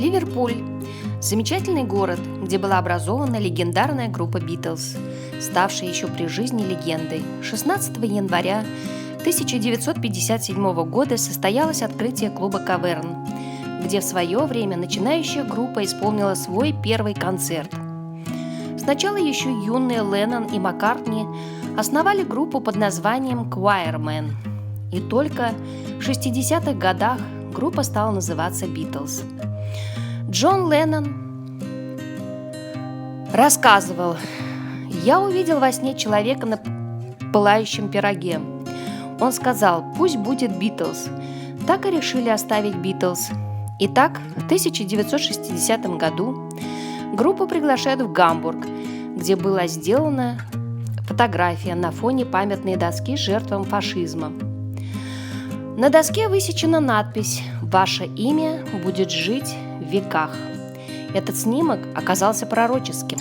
Ливерпуль – замечательный город, где была образована легендарная группа «Битлз», ставшая еще при жизни легендой. 16 января 1957 года состоялось открытие клуба «Каверн», где в свое время начинающая группа исполнила свой первый концерт. Сначала еще юные Леннон и Маккартни основали группу под названием «Choirmen», и только в 60-х годах группа стала называться «Битлз». Джон Леннон рассказывал: «Я увидел во сне человека на пылающем пироге. Он сказал: пусть будет Битлз. Так и решили оставить Битлз. Итак, в 1960 году группу приглашают в Гамбург, где была сделана фотография на фоне памятной доски жертвам фашизма. На доске высечена надпись: «Ваше имя будет жить в веках». Этот снимок оказался пророческим.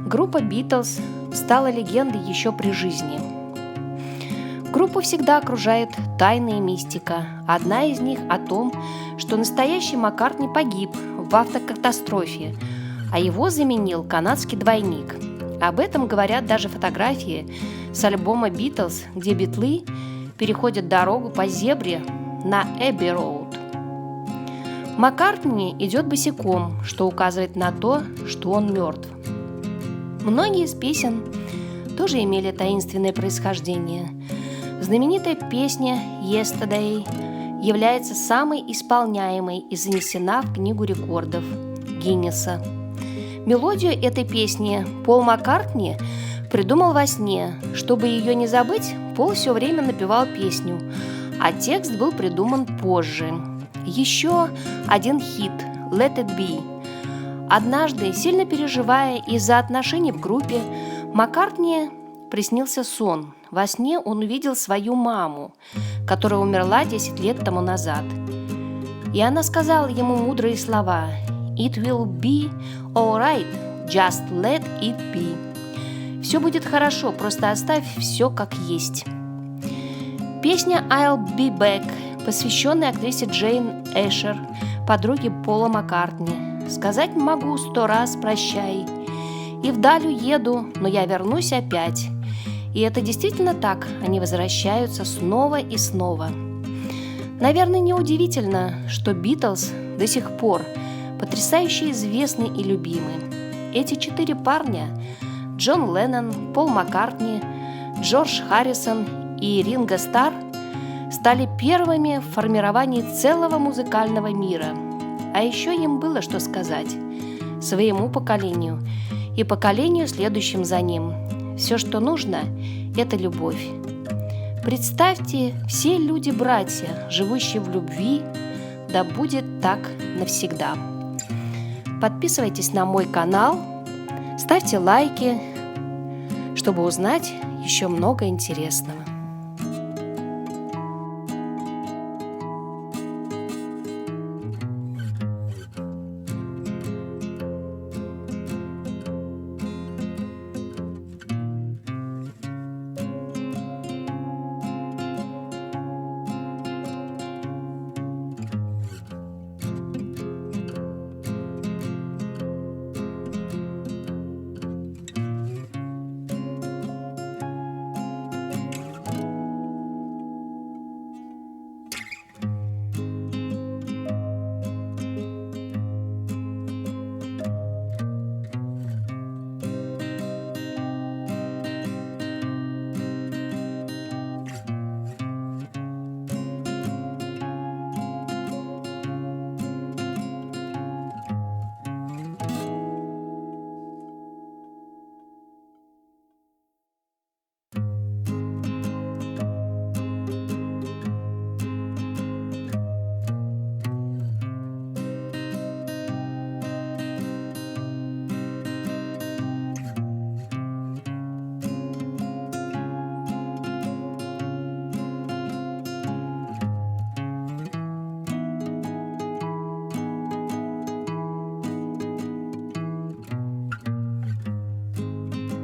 Группа «Битлз» стала легендой еще при жизни. Группу всегда окружает тайна и мистика. Одна из них о том, что настоящий Маккартни погиб в автокатастрофе, а его заменил канадский двойник. Об этом говорят даже фотографии с альбома «Битлз», где битлы переходят дорогу по зебре на Эбби-роуд. Маккартни идет босиком, что указывает на то, что он мертв. Многие из песен тоже имели таинственное происхождение. Знаменитая песня «Yesterday» является самой исполняемой и занесена в Книгу рекордов Гиннесса. Мелодию этой песни Пол Маккартни придумал во сне. Чтобы ее не забыть, Пол все время напевал песню, а текст был придуман позже. Еще один хит «Let it be». Однажды, сильно переживая из-за отношений в группе, Маккартни приснился сон. Во сне он увидел свою маму, которая умерла 10 лет тому назад. И она сказала ему мудрые слова: «It will be alright, just let it be». «Все будет хорошо, просто оставь все как есть». Песня «I'll be back», посвященная актрисе Джейн Эшер, подруге Пола Маккартни. «Сказать могу 100 раз прощай, и вдаль уеду, но я вернусь опять». И это действительно так, они возвращаются снова и снова. Наверное, неудивительно, что Битлз до сих пор потрясающе известны и любимы. Эти 4 парня – Джон Леннон, Пол Маккартни, Джордж Харрисон и Ринго Старр – стали первыми в формировании целого музыкального мира. А еще им было что сказать своему поколению и поколению, следующим за ним. Все, что нужно – это любовь. Представьте, все люди-братья, живущие в любви, да будет так навсегда. Подписывайтесь на мой канал, ставьте лайки, чтобы узнать еще много интересного.